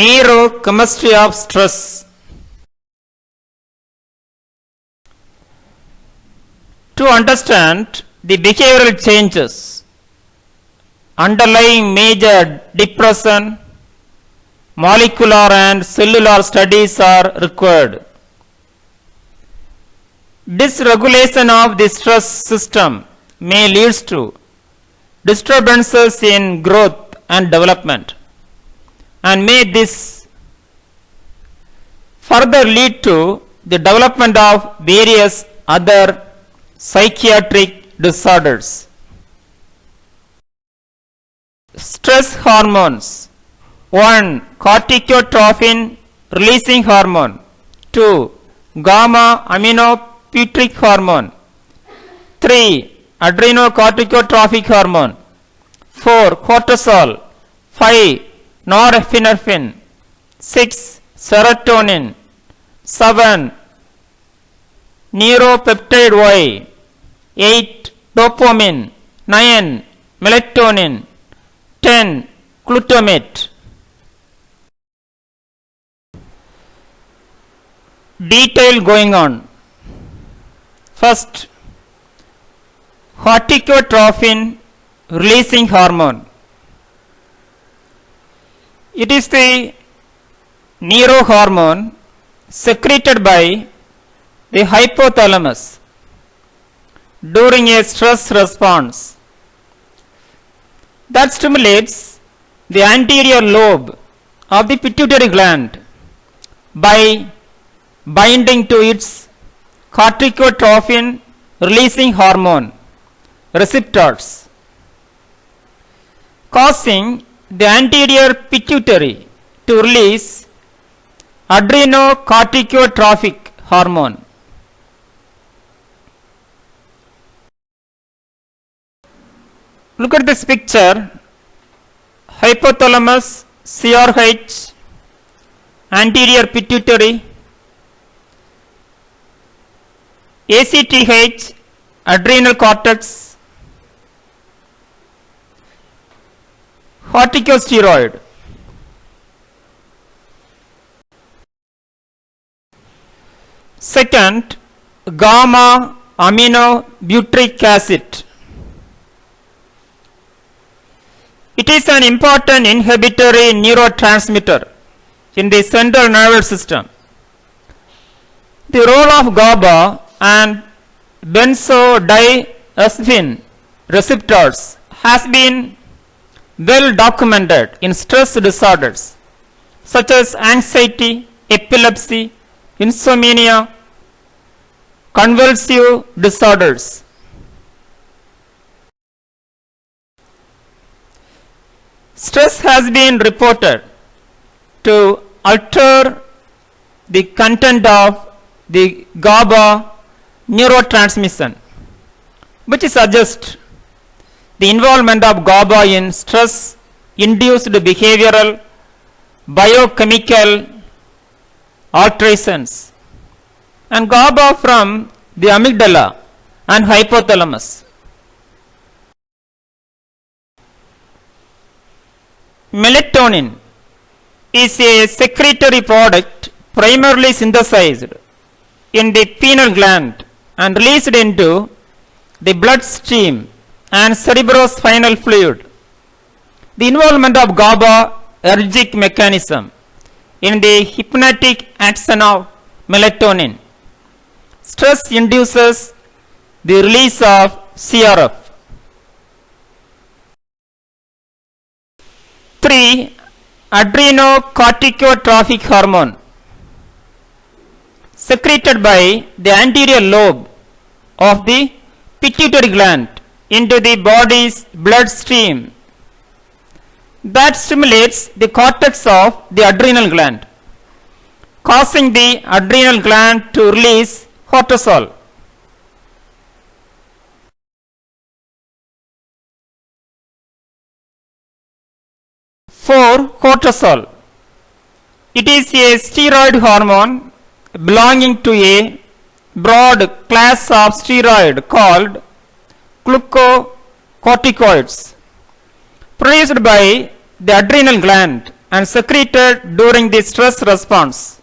Neurochemistry of stress. To understand the behavioral changes underlying major depression, molecular and cellular studies are required. Dysregulation of the stress system may lead to disturbances in growth and development, and may this further lead to the development of various other psychiatric disorders. Stress hormones. 1. Corticotrophin releasing hormone. 2. Gamma aminobutyric hormone. 3. Adrenocorticotropic hormone. 4. Cortisol. 5. Norepinephrine. 6. Serotonin. 7. Neuropeptide Y. 8. Dopamine. 9. Melatonin. 10. Glutamate. Detail going on. First, corticotrophin releasing hormone. It is the neurohormone secreted by the hypothalamus during a stress response that stimulates the anterior lobe of the pituitary gland by binding to its corticotrophin releasing hormone receptors, causing the anterior pituitary to release adrenocorticotropic hormone. Look at this picture. Hypothalamus, CRH, anterior pituitary, ACTH, adrenal cortex, corticosteroid. Second, gamma aminobutyric acid. It is an important inhibitory neurotransmitter in the central nervous system. The role of GABA and benzodiazepine receptors has been well documented in stress disorders such as anxiety, epilepsy, insomnia, convulsive disorders. Stress has been reported to alter the content of the GABA neurotransmission, which suggests the involvement of GABA in stress-induced behavioral biochemical alterations, and GABA from the amygdala and hypothalamus. Melatonin is a secretory product primarily synthesized in the pineal gland and released into the bloodstream and cerebrospinal fluid. The involvement of GABAergic mechanism in the hypnotic action of melatonin. Stress induces the release of CRF. 3. Adrenocorticotropic hormone secreted by the anterior lobe of the pituitary gland into the body's bloodstream that stimulates the cortex of the adrenal gland, causing the adrenal gland to release cortisol. 4. Cortisol. It is a steroid hormone belonging to a broad class of steroid called glucocorticoids, produced by the adrenal gland and secreted during the stress response.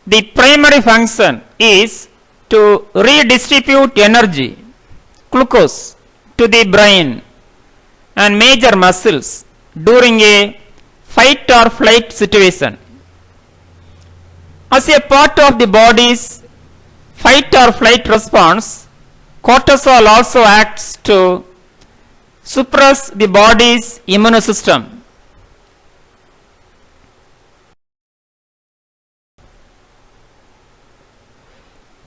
The primary function is to redistribute energy, glucose, to the brain and major muscles during a fight or flight situation. As a part of the body's fight or flight response, cortisol also acts to suppress the body's immune system.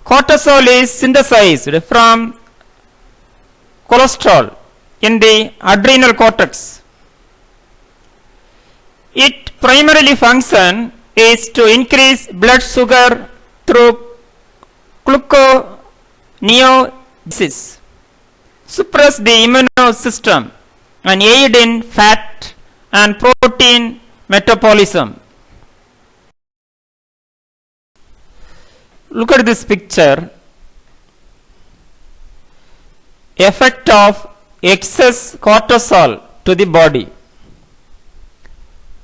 Cortisol is synthesized from cholesterol in the adrenal cortex. Its primarily function is to increase blood sugar through gluconeogenesis, suppress the immune system, and aid in fat and protein metabolism. Look at this picture. Effect of excess cortisol to the body.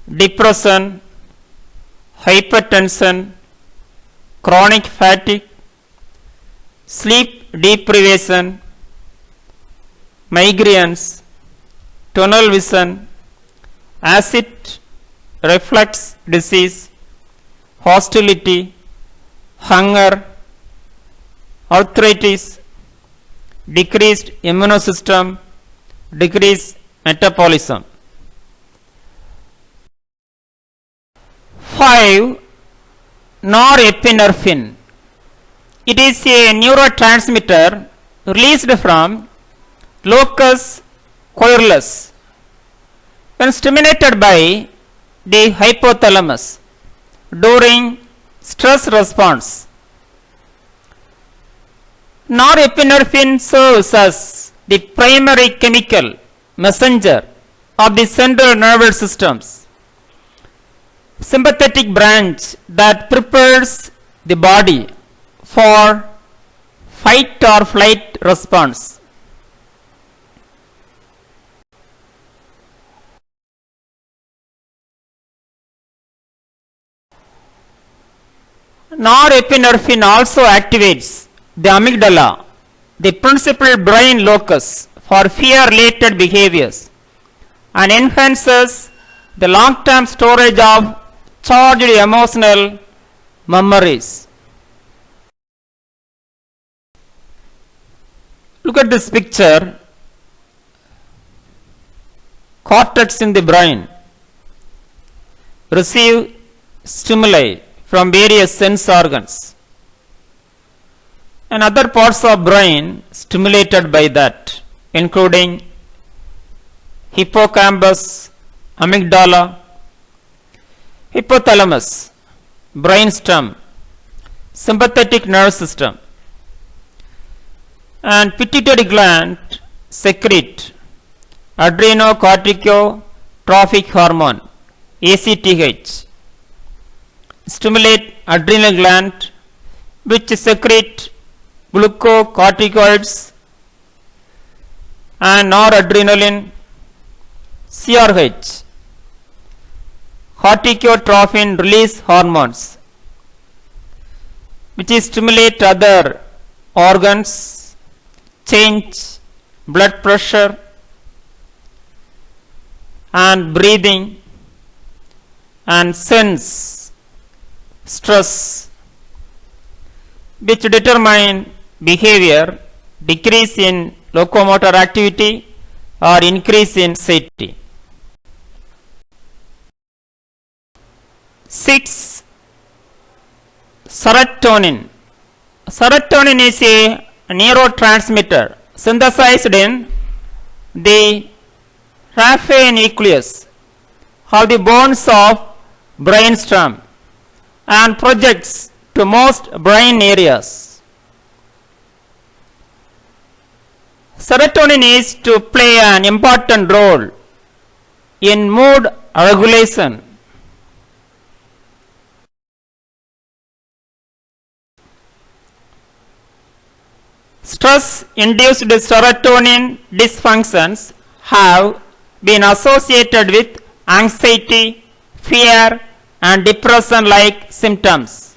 Depression, hypertension, chronic fatigue, sleep deprivation, migraines, tunnel vision, acid reflux disease, hostility, hunger, arthritis, decreased immune system, decreased metabolism. 5. Norepinephrine. It is a neurotransmitter released from locus coeruleus when stimulated by the hypothalamus during stress response. Norepinephrine serves as the primary chemical messenger of the central nervous system's sympathetic branch that prepares the body for fight or flight response. Norepinephrine also activates the amygdala, the principal brain locus for fear-related behaviors, and enhances the long-term storage of charged emotional memories. Look at this picture. Cortex in the brain receive stimuli from various sense organs and other parts of brain stimulated by that, including hippocampus, amygdala, hypothalamus, brainstem, sympathetic nerve system, and pituitary gland secrete adrenocorticotropic hormone ACTH, stimulate adrenal gland which secrete glucocorticoids and noradrenaline, CRH, corticotrophin release hormones which stimulate other organs, change blood pressure and breathing, and sense stress, which determine behavior, decrease in locomotor activity or increase in satiety. 6. Serotonin. Serotonin is a neurotransmitter synthesized in the raphe nucleus of the bones of brainstem and projects to most brain areas. Serotonin is to play an important role in mood regulation. Stress-induced serotonin dysfunctions have been associated with anxiety, fear, and depression-like symptoms.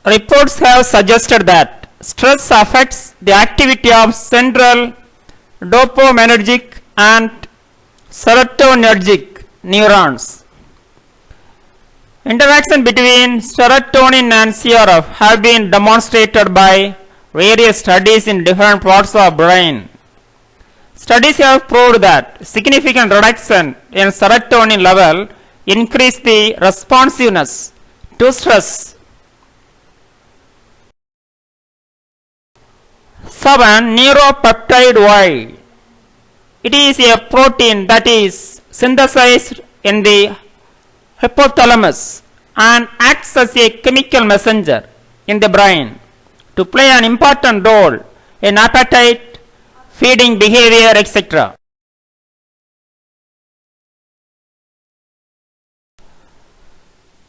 Reports have suggested that stress affects the activity of central dopaminergic and serotonergic neurons. Interaction between serotonin and CRF have been demonstrated by various studies in different parts of brain. Studies have proved that significant reduction in serotonin level increase the responsiveness to stress. 7. Neuropeptide Y. It is a protein that is synthesized in the hypothalamus and acts as a chemical messenger in the brain to play an important role in appetite, feeding behavior, etc.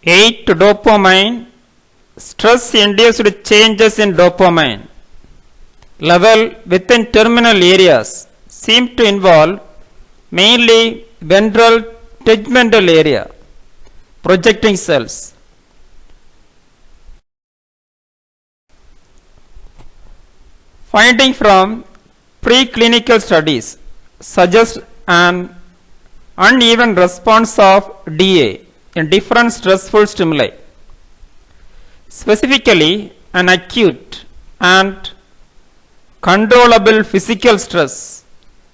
Eight, dopamine. Stress-induced changes in dopamine level within terminal areas seem to involve mainly ventral tegmental area projecting cells. Finding from preclinical studies suggest an uneven response of DA in different stressful stimuli. Specifically, an acute and controllable physical stress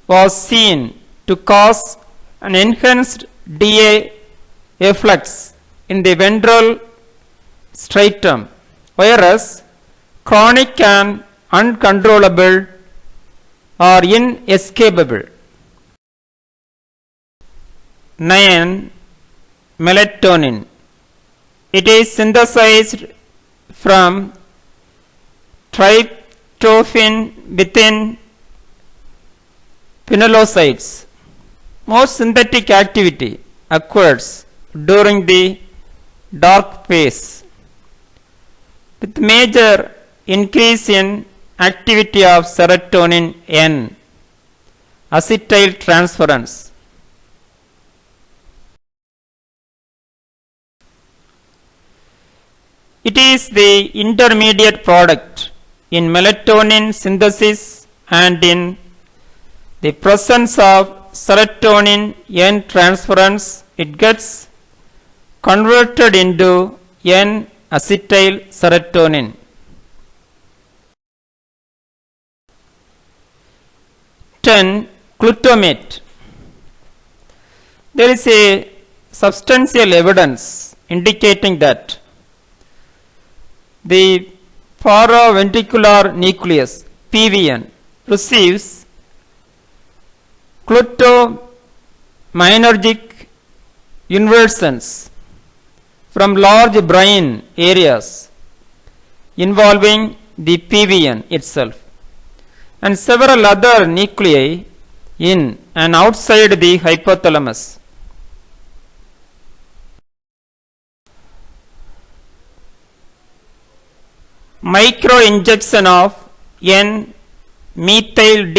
was seen to cause an enhanced DA efflux in the ventral striatum, whereas chronic and uncontrollable or inescapable. 9. Melatonin. It is synthesized from tryptophan within pinealocytes. Most synthetic activity occurs during the dark phase, with major increase in activity of serotonin N acetyltransferase. It is the intermediate product in melatonin synthesis and in the presence of serotonin N transferase, it gets converted into N acetylserotonin. 10. Glutamate. There is a substantial evidence indicating that the paraventricular nucleus PVN receives glutaminergic inversions from large brain areas involving the PVN itself and several other nuclei in and outside the hypothalamus. Microinjection of N-methyl D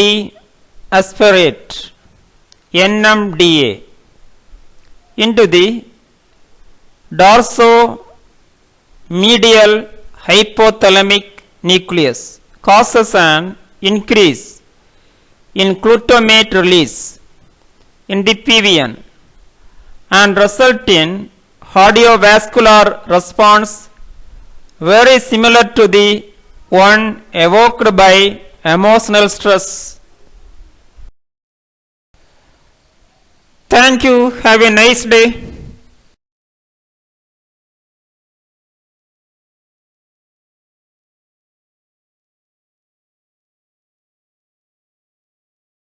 aspartate NMDA into the dorsomedial hypothalamic nucleus causes an increase in glutamate release in the PVN and result in cardiovascular response very similar to the one evoked by emotional stress. Thank you. Have a nice day.